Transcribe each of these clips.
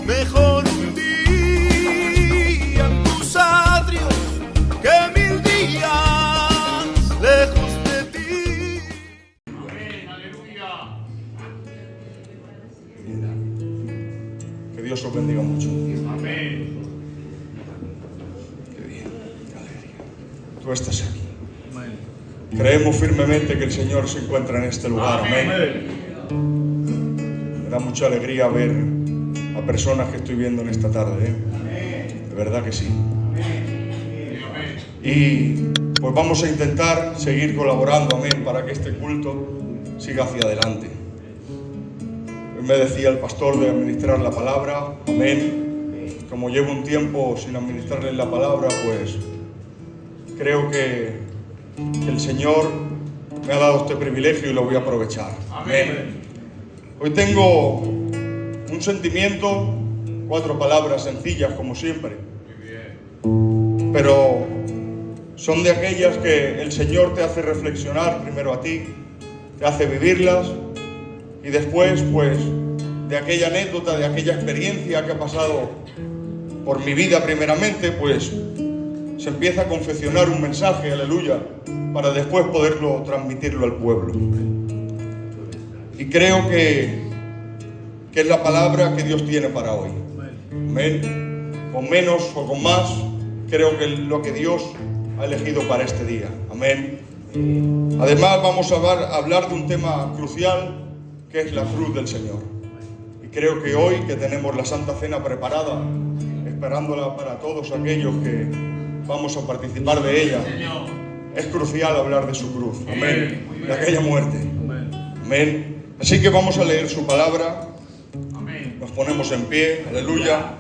Mejor un día en tus atrios que 1000 días lejos de ti. Amén, aleluya. Que Dios os bendiga mucho. Amén. Qué bien, qué alegría. Tú estás aquí. Amén. Creemos firmemente que el Señor se encuentra en este lugar. Amén. Me da mucha alegría ver a personas que estoy viendo en esta tarde. De verdad que sí. Y pues vamos a intentar seguir colaborando, amén, para que este culto siga hacia adelante. Hoy me decía el pastor de administrar la palabra, amén. Como llevo un tiempo sin administrarles la palabra, pues creo que el Señor me ha dado este privilegio y lo voy a aprovechar. Amén. Hoy tengo un sentimiento, 4 palabras sencillas como siempre, pero son de aquellas que el Señor te hace reflexionar primero a ti, te hace vivirlas y después pues de aquella anécdota, de aquella experiencia que ha pasado por mi vida primeramente, pues se empieza a confeccionar un mensaje, aleluya, para después poderlo transmitirlo al pueblo. Y creo que es la palabra que Dios tiene para hoy. Amén. Con menos o con más, creo que es lo que Dios ha elegido para este día. Amén. Además vamos a hablar de un tema crucial, que es la cruz del Señor. Y creo que hoy que tenemos la Santa Cena preparada, esperándola para todos aquellos que vamos a participar de ella, es crucial hablar de su cruz. Amén. De aquella muerte. Amén. Así que vamos a leer su palabra. Nos ponemos en pie, aleluya.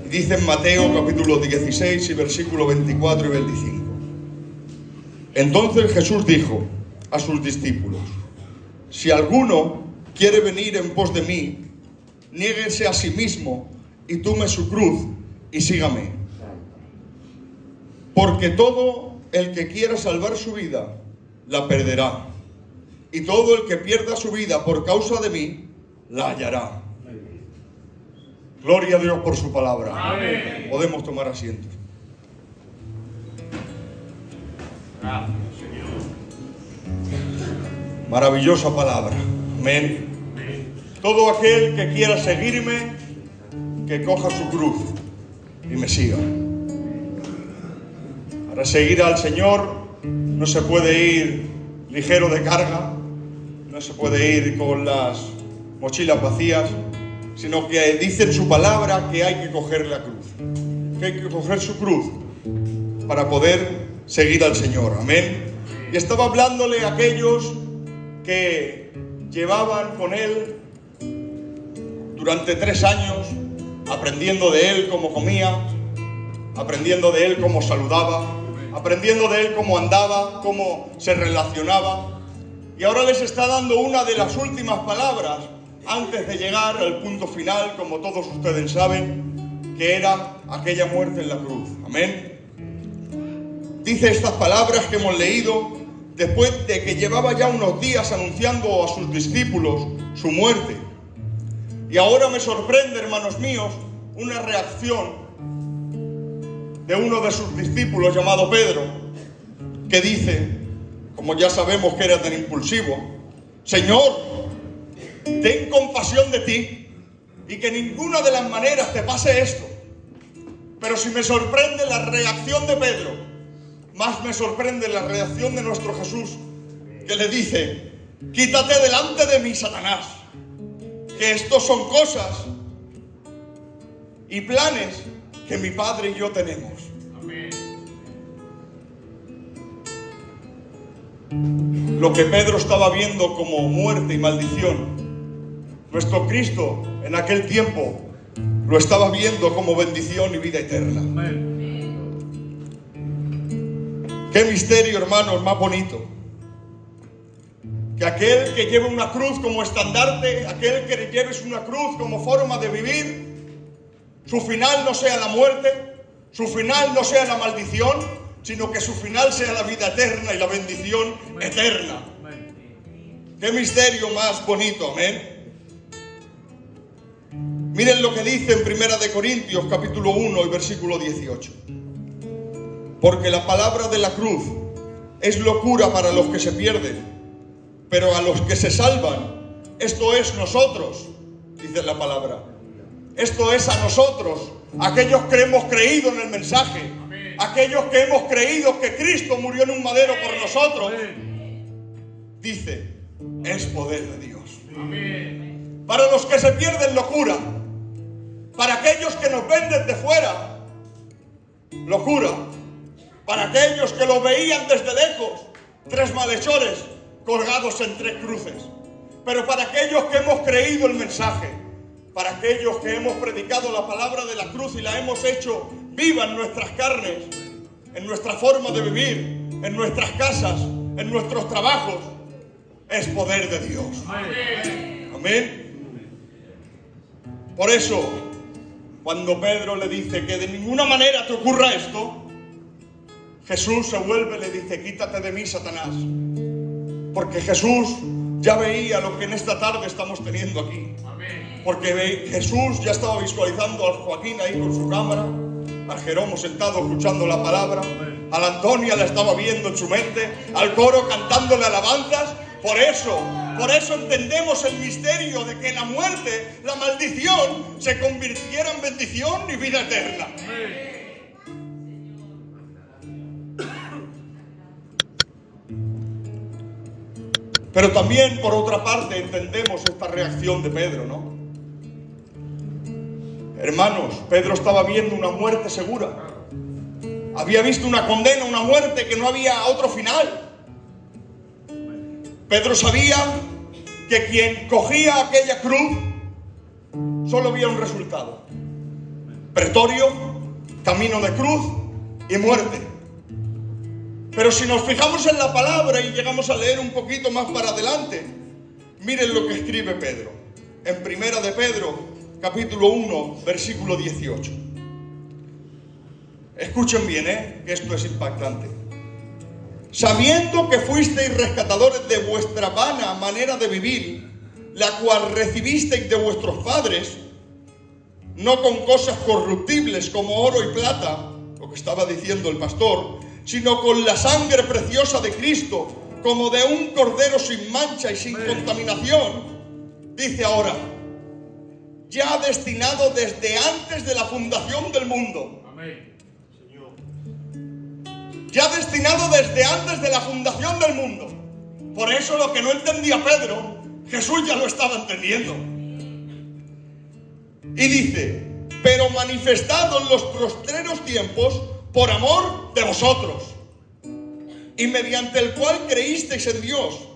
Y dice en Mateo capítulo 16 y versículo 24 y 25. Entonces Jesús dijo a sus discípulos: si alguno quiere venir en pos de mí, niéguese a sí mismo y tome su cruz y sígame. Porque todo el que quiera salvar su vida, la perderá. Y todo el que pierda su vida por causa de mí, la hallará. Gloria a Dios por su palabra. Amén. Podemos tomar asiento. Gracias, Señor. Maravillosa palabra. Amén. Todo aquel que quiera seguirme, que coja su cruz y me siga. Para seguir al Señor no se puede ir ligero de carga, no se puede ir con las mochilas vacías, sino que dice en su palabra que hay que coger la cruz, que hay que coger su cruz para poder seguir al Señor. Amén. Y estaba hablándole a aquellos que llevaban con Él durante 3 años, aprendiendo de Él cómo comía, aprendiendo de Él cómo saludaba, aprendiendo de Él cómo andaba, cómo se relacionaba. Y ahora les está dando una de las últimas palabras antes de llegar al punto final, como todos ustedes saben, que era aquella muerte en la cruz. Amén. Dice estas palabras que hemos leído después de que llevaba ya unos días anunciando a sus discípulos su muerte. Y ahora me sorprende, hermanos míos, una reacción de uno de sus discípulos llamado Pedro, que dice, como ya sabemos que era tan impulsivo: Señor, ten compasión de ti y que ninguna de las maneras te pase esto. Pero si me sorprende la reacción de Pedro, más me sorprende la reacción de nuestro Jesús, que le dice: quítate delante de mí, Satanás, que estos son cosas y planes que mi Padre y yo tenemos. Amén. Lo que Pedro estaba viendo como muerte y maldición, nuestro Cristo en aquel tiempo lo estaba viendo como bendición y vida eterna. Amén. Qué misterio, hermanos, más bonito. Que aquel que lleve una cruz como estandarte, aquel que lleves una cruz como forma de vivir, su final no sea la muerte, su final no sea la maldición, sino que su final sea la vida eterna y la bendición eterna. Qué misterio más bonito, amén. Miren lo que dice en 1 de Corintios capítulo 1 y versículo 18. Porque la palabra de la cruz es locura para los que se pierden, pero a los que se salvan, esto es nosotros, dice la palabra. Esto es a nosotros, aquellos que hemos creído en el mensaje, aquellos que hemos creído que Cristo murió en un madero por nosotros. Dice, es poder de Dios. Para los que se pierden, locura. Para aquellos que nos ven desde fuera, locura. Para aquellos que lo veían desde lejos, 3 malhechores colgados en 3 cruces. Pero para aquellos que hemos creído el mensaje, para aquellos que hemos predicado la palabra de la cruz y la hemos hecho viva en nuestras carnes, en nuestra forma de vivir, en nuestras casas, en nuestros trabajos, es poder de Dios. Amén. Por eso, cuando Pedro le dice que de ninguna manera te ocurra esto, Jesús se vuelve y le dice, quítate de mí, Satanás. Porque Jesús ya veía lo que en esta tarde estamos teniendo aquí. Porque Jesús ya estaba visualizando al Joaquín ahí con su cámara, al Jeromo sentado escuchando la palabra, a la Antonia la estaba viendo en su mente, al coro cantándole alabanzas. Por eso entendemos el misterio de que la muerte, la maldición, se convirtiera en bendición y vida eterna. Pero también, por otra parte, entendemos esta reacción de Pedro, ¿no? Hermanos, Pedro estaba viendo una muerte segura. Había visto una condena, una muerte que no había otro final. Pedro sabía que quien cogía aquella cruz solo había un resultado: pretorio, camino de cruz y muerte. Pero si nos fijamos en la palabra y llegamos a leer un poquito más para adelante, miren lo que escribe Pedro en 1 de Pedro capítulo 1 versículo 18. Escuchen bien, que esto es impactante. Sabiendo que fuisteis rescatadores de vuestra vana manera de vivir, la cual recibisteis de vuestros padres, no con cosas corruptibles como oro y plata, lo que estaba diciendo el pastor, sino con la sangre preciosa de Cristo, como de un cordero sin mancha y sin contaminación. Dice ahora, ya destinado desde antes de la fundación del mundo. Amén. Ya destinado desde antes de la fundación del mundo. Por eso lo que no entendía Pedro, Jesús ya lo estaba entendiendo. Y dice, pero manifestado en los postreros tiempos por amor de vosotros, y mediante el cual creísteis en Dios,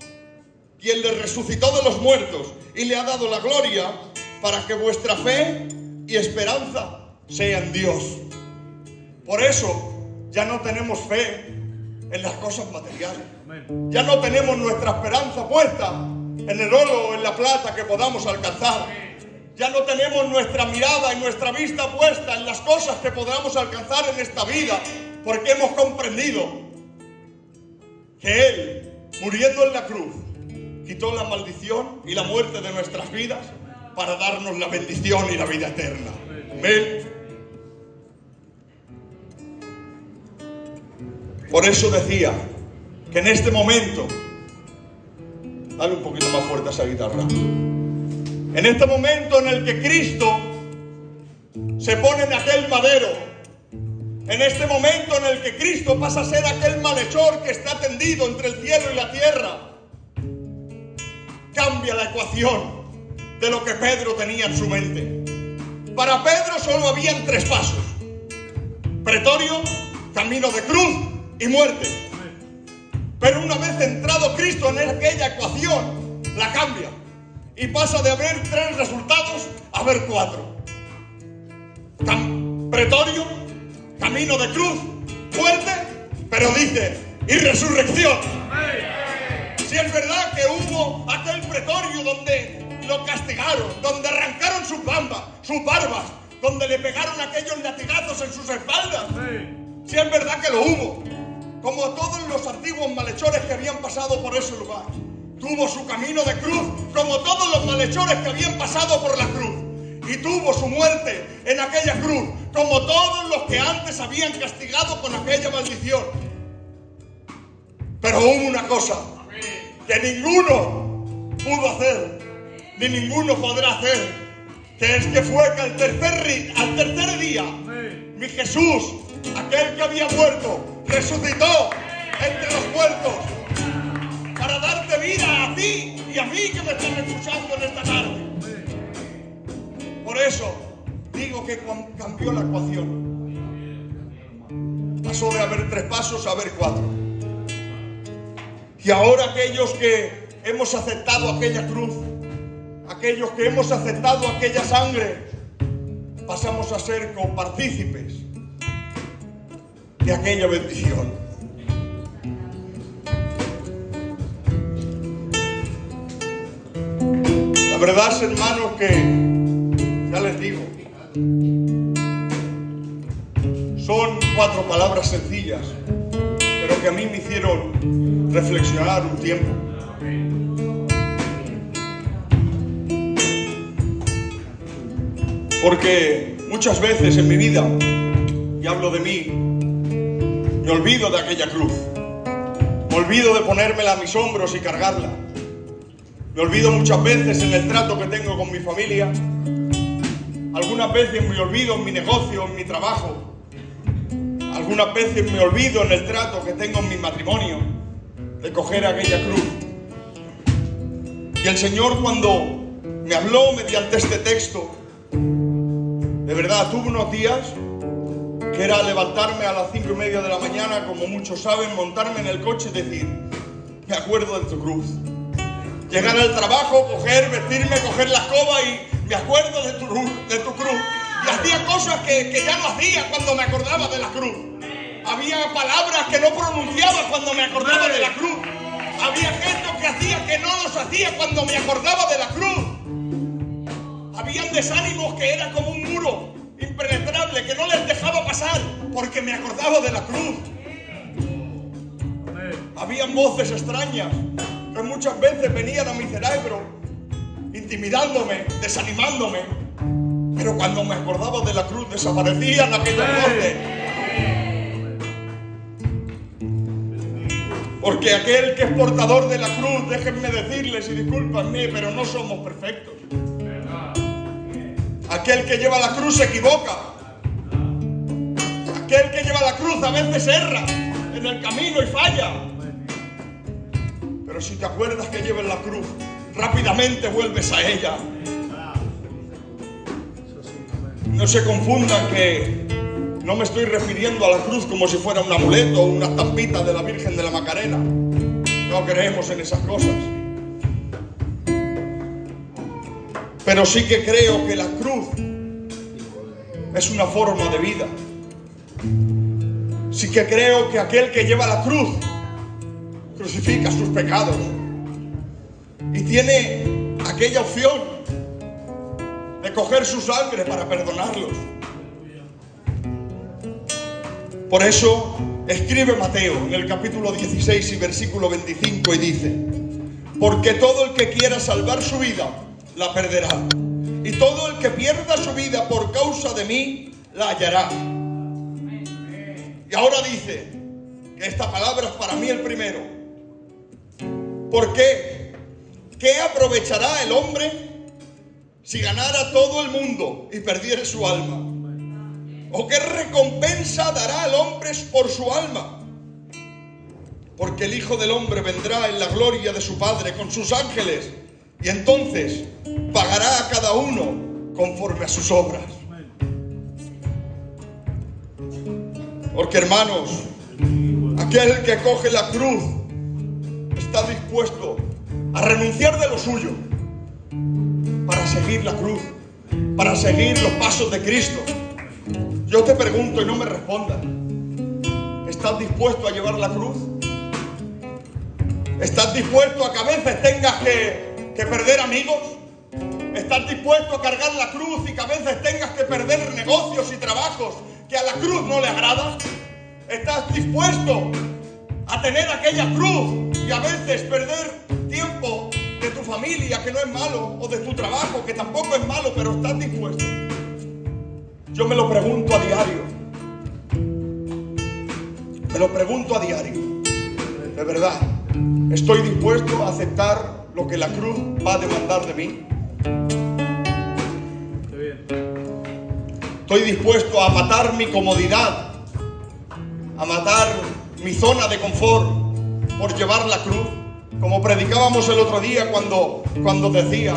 quien le resucitó de los muertos y le ha dado la gloria, para que vuestra fe y esperanza sea en Dios. Por eso ya no tenemos fe en las cosas materiales. Ya no tenemos nuestra esperanza puesta en el oro o en la plata que podamos alcanzar. Ya no tenemos nuestra mirada y nuestra vista puesta en las cosas que podamos alcanzar en esta vida, porque hemos comprendido que Él, muriendo en la cruz, quitó la maldición y la muerte de nuestras vidas para darnos la bendición y la vida eterna. Amén. Por eso decía que en este momento, dale un poquito más fuerte a esa guitarra, en este momento en el que Cristo se pone en aquel madero, en este momento en el que Cristo pasa a ser aquel malhechor que está tendido entre el cielo y la tierra, cambia la ecuación de lo que Pedro tenía en su mente. Para Pedro solo habían 3 pasos: pretorio, camino de cruz y muerte. Pero una vez entrado Cristo en aquella ecuación, la cambia y pasa de haber 3 resultados a haber 4. Pretorio, camino de cruz, muerte, pero dice, y resurrección. Si es verdad que hubo aquel pretorio donde lo castigaron, donde arrancaron sus barbas, donde le pegaron aquellos latigazos en sus espaldas. Si es verdad que lo hubo, como todos los antiguos malhechores que habían pasado por ese lugar. Tuvo su camino de cruz, como todos los malhechores que habían pasado por la cruz. y tuvo su muerte en aquella cruz, como todos los que antes habían castigado con aquella maldición. Pero hubo una cosa que ninguno pudo hacer, ni ninguno podrá hacer, que es que fue que al tercer día, mi Jesús, aquel que había muerto, resucitó entre los muertos para darte vida a ti y a mí que me están escuchando en esta tarde. Por eso digo que cambió la ecuación. Pasó de haber 3 pasos a haber 4. Y ahora aquellos que hemos aceptado aquella cruz, aquellos que hemos aceptado aquella sangre, pasamos a ser copartícipes de aquella bendición. La verdad es, hermanos, que ya les digo, son 4 palabras sencillas, pero que a mí me hicieron reflexionar un tiempo. Porque muchas veces en mi vida, y hablo de mí, me olvido de aquella cruz. Me olvido de ponérmela a mis hombros y cargarla. Me olvido muchas veces en el trato que tengo con mi familia. Algunas veces me olvido en mi negocio, en mi trabajo. Algunas veces me olvido en el trato que tengo en mi matrimonio, de coger aquella cruz. Y el Señor, cuando me habló mediante este texto, de verdad, tuve unos días que era levantarme a las 5:30 de la mañana, como muchos saben, montarme en el coche y decir, me acuerdo de tu cruz. Llegar al trabajo, vestirme, coger la escoba y me acuerdo de tu cruz. Y hacía cosas que ya no hacía cuando me acordaba de la cruz. Había palabras que no pronunciaba cuando me acordaba de la cruz. Había gestos que hacía que no los hacía cuando me acordaba de la cruz. Habían desánimos que era como un muro impenetrable que no les dejaba pasar porque me acordaba de la cruz. Habían voces extrañas que muchas veces venían a mi cerebro intimidándome, desanimándome, pero cuando me acordaba de la cruz desaparecían aquellas voces. Porque aquel que es portador de la cruz, déjenme decirles y discúlpenme, pero no somos perfectos. Aquel que lleva la cruz se equivoca. Aquel que lleva la cruz a veces erra en el camino y falla. Pero si te acuerdas que llevas la cruz, rápidamente vuelves a ella. No se confundan que no me estoy refiriendo a la cruz como si fuera un amuleto o una estampita de la Virgen de la Macarena. No creemos en esas cosas. Pero sí que creo que la cruz es una forma de vida. Sí que creo que aquel que lleva la cruz crucifica sus pecados y tiene aquella opción de coger su sangre para perdonarlos. Por eso escribe Mateo en el capítulo 16 y versículo 25 y dice: porque todo el que quiera salvar su vida la perderá, y todo el que pierda su vida por causa de mí la hallará. Y ahora dice que esta palabra es para mí el primero. ¿Por qué? ¿Qué aprovechará el hombre si ganara todo el mundo y perdiera su alma? ¿O qué recompensa dará el hombre por su alma? Porque el Hijo del Hombre vendrá en la gloria de su Padre con sus ángeles, y entonces pagará a cada uno conforme a sus obras. Porque, hermanos, aquel que coge la cruz está dispuesto a renunciar de lo suyo para seguir la cruz, para seguir los pasos de Cristo. Yo te pregunto y no me respondas, ¿estás dispuesto a llevar la cruz? ¿Estás dispuesto a que a veces tengas que perder amigos? ¿Estás dispuesto a cargar la cruz y que a veces tengas que perder negocios y trabajos que a la cruz no le agradan? ¿Estás dispuesto a tener aquella cruz y a veces perder tiempo de tu familia, que no es malo, o de tu trabajo, que tampoco es malo, pero estás dispuesto. Yo me lo pregunto a diario. Me lo pregunto a diario. De verdad, ¿estoy dispuesto a aceptar lo que la cruz va a demandar de mí? ¿Estoy dispuesto a matar mi comodidad, a matar mi zona de confort por llevar la cruz? Como predicábamos el otro día cuando decía,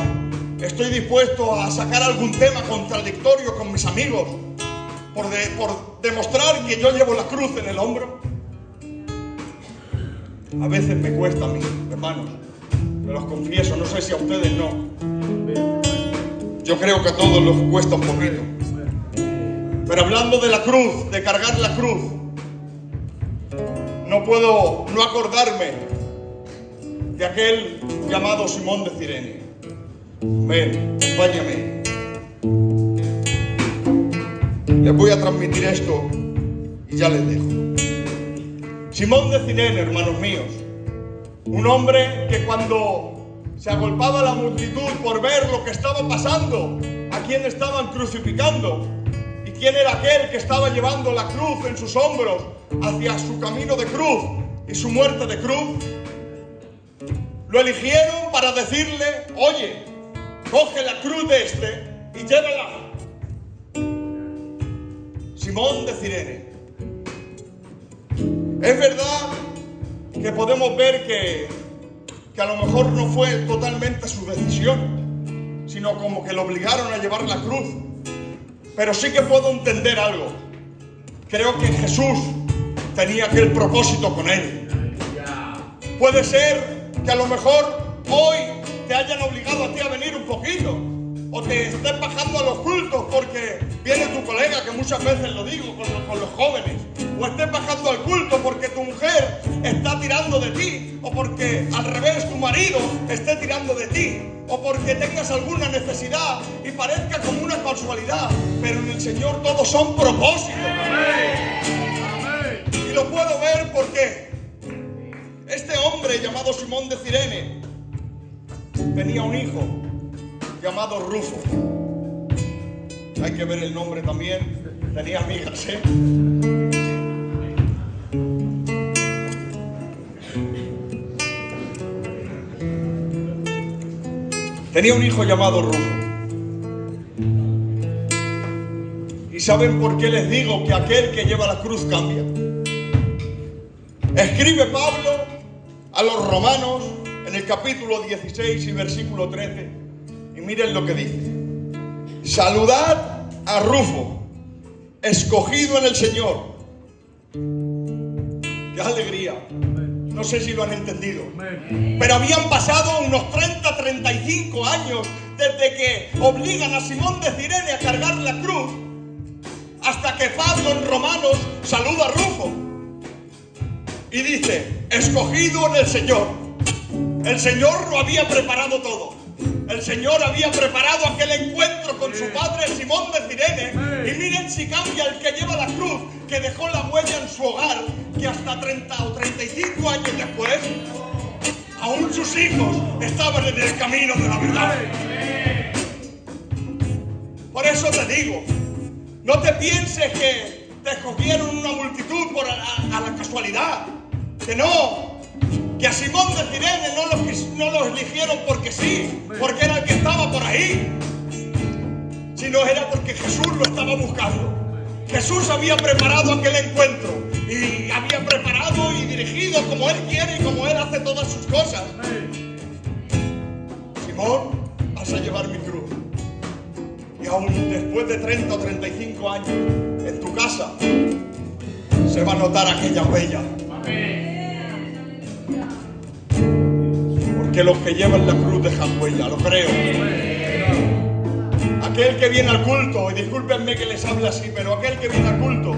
estoy dispuesto a sacar algún tema contradictorio con mis amigos por demostrar que yo llevo la cruz en el hombro. A veces me cuesta a mí, hermanos, me los confieso, no sé si a ustedes no. Yo creo que a todos nos cuesta un poquito. Pero hablando de la cruz, de cargar la cruz, no puedo no acordarme de aquel llamado Simón de Cirene. Ven, acompáñame. Les voy a transmitir esto y ya les dejo. Simón de Cirene, hermanos míos, un hombre que cuando se agolpaba la multitud por ver lo que estaba pasando, a quién estaban crucificando y quién era aquel que estaba llevando la cruz en sus hombros hacia su camino de cruz y su muerte de cruz, lo eligieron para decirle, oye, coge la cruz de este y llévala. Simón de Cirene. Es verdad que podemos ver que a lo mejor no fue totalmente su decisión, sino como que lo obligaron a llevar la cruz. Pero sí que puedo entender algo. Creo que Jesús tenía aquel propósito con él. Puede ser que a lo mejor hoy te hayan obligado a ti a venir un poquito, o te estés bajando a los cultos porque viene tu colega, que muchas veces lo digo con los jóvenes, o estés bajando al culto porque tu mujer está tirando de ti, o porque al revés tu marido esté tirando de ti, o porque tengas alguna necesidad y parezca como una casualidad, pero en el Señor todos son propósitos. Y lo puedo ver porque este hombre llamado Simón de Cirene tenía un hijo llamado Rufo. Hay que ver el nombre también. Tenía amigas, ¿eh? Tenía un hijo llamado Rufo. ¿Y saben por qué les digo que aquel que lleva la cruz cambia? Escribe Pablo a los romanos en el capítulo 16 y versículo 13. Y miren lo que dice. Saludad a Rufo, escogido en el Señor. ¡Qué alegría! No sé si lo han entendido. Pero habían pasado unos 30-35 años desde que obligan a Simón de Cirene a cargar la cruz hasta que Pablo en Romanos saluda a Rufo y dice, escogido en el Señor. El Señor lo había preparado todo. El Señor había preparado aquel encuentro con su padre Simón de Cirene. Y miren si cambia el que lleva la cruz, que dejó la huella en su hogar, que hasta 30 o 35 años después, aún sus hijos estaban en el camino de la verdad. Por eso te digo, no te pienses que te escogieron una multitud a la casualidad. Que no. Que a Simón de Cirene no lo eligieron porque sí, porque era el que estaba por ahí, sino era porque Jesús lo estaba buscando. Jesús había preparado aquel encuentro y había preparado y dirigido como Él quiere y como Él hace todas sus cosas. Simón, vas a llevar mi cruz. Y aún después de 30 o 35 años, en tu casa se va a notar aquella huella. Que los que llevan la cruz dejan huella, lo creo. Aquel que viene al culto, y discúlpenme que les hable así, pero aquel que viene al culto,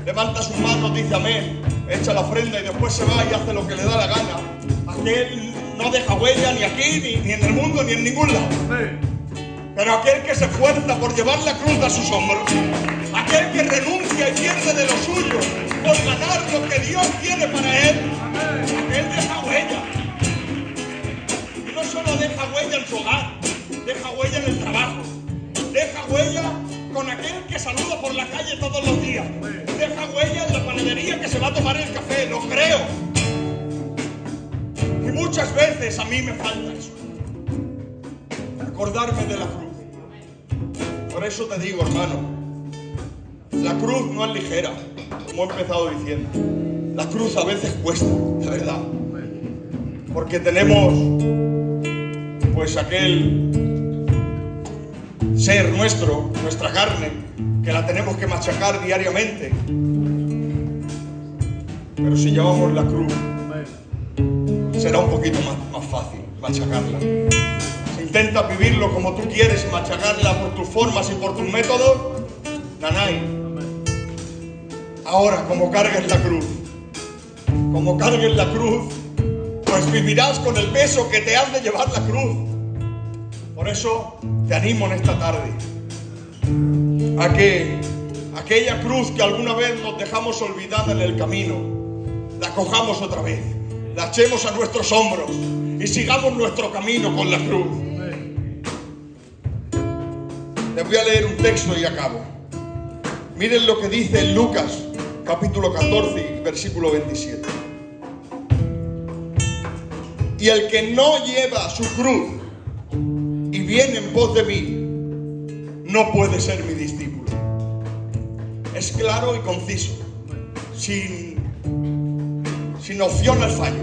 levanta sus manos, dice amén, echa la ofrenda y después se va y hace lo que le da la gana. Aquel no deja huella ni aquí, ni en el mundo, ni en ningún lado. Pero aquel que se esfuerza por llevar la cruz a sus hombros, aquel que renuncia y pierde de lo suyo por ganar lo que Dios tiene para él, aquel deja huella. no solo deja huella en su hogar, deja huella en el trabajo, deja huella con aquel que saluda por la calle todos los días, deja huella en la panadería que se va a tomar el café, lo creo. Y muchas veces a mí me falta eso, acordarme de la cruz. Por eso te digo, hermano, la cruz no es ligera, como he empezado diciendo. La cruz a veces cuesta, de verdad. Porque tenemos, pues, aquel ser nuestro, nuestra carne, que la tenemos que machacar diariamente. Pero si llevamos la cruz, será un poquito más fácil machacarla. Si intentas vivirlo como tú quieres y machacarla por tus formas y por tus métodos, nanay. Ahora, como cargues la cruz, pues vivirás con el peso que te has de llevar la cruz. Por eso te animo en esta tarde a que aquella cruz que alguna vez nos dejamos olvidada en el camino, la cojamos otra vez, la echemos a nuestros hombros y sigamos nuestro camino con la cruz. Les voy a leer un texto y acabo. Miren lo que dice en Lucas, capítulo 14, versículo 27. Y el que no lleva su cruz y viene en pos de mí, no puede ser mi discípulo. Es claro y conciso, sin opción al fallo.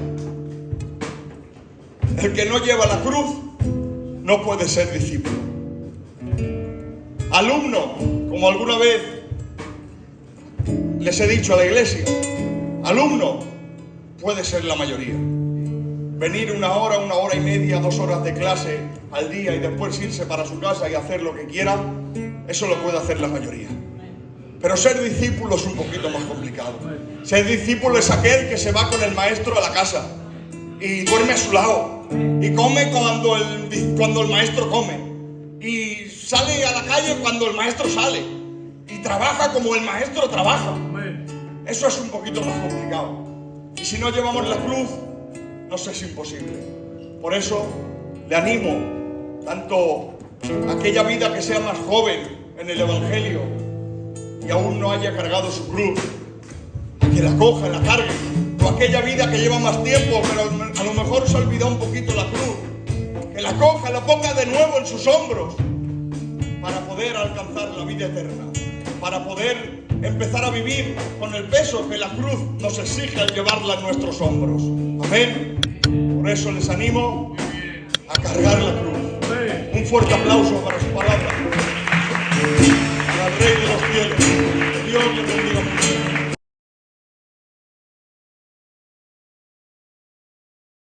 El que no lleva la cruz no puede ser discípulo. Alumno, como alguna vez les he dicho a la iglesia, alumno puede ser la mayoría. Venir una hora y media, 2 horas de clase al día y después irse para su casa y hacer lo que quiera, eso lo puede hacer la mayoría. Pero ser discípulo es un poquito más complicado. Ser discípulo es aquel que se va con el maestro a la casa y duerme a su lado y come cuando el maestro come y sale a la calle cuando el maestro sale y trabaja como el maestro trabaja. Eso es un poquito más complicado. Y si no llevamos la cruz, nos es imposible. Por eso le animo tanto a aquella vida que sea más joven en el Evangelio y aún no haya cargado su cruz, a que la coja, la cargue, o aquella vida que lleva más tiempo pero a lo mejor se ha olvidado un poquito la cruz, que la coja, la ponga de nuevo en sus hombros para poder alcanzar la vida eterna, para poder empezar a vivir con el peso que la cruz nos exige al llevarla en nuestros hombros. Amén. Por eso les animo a cargar la cruz. Un fuerte aplauso para su palabra. Al Rey de los cielos. Dios les bendiga mucho.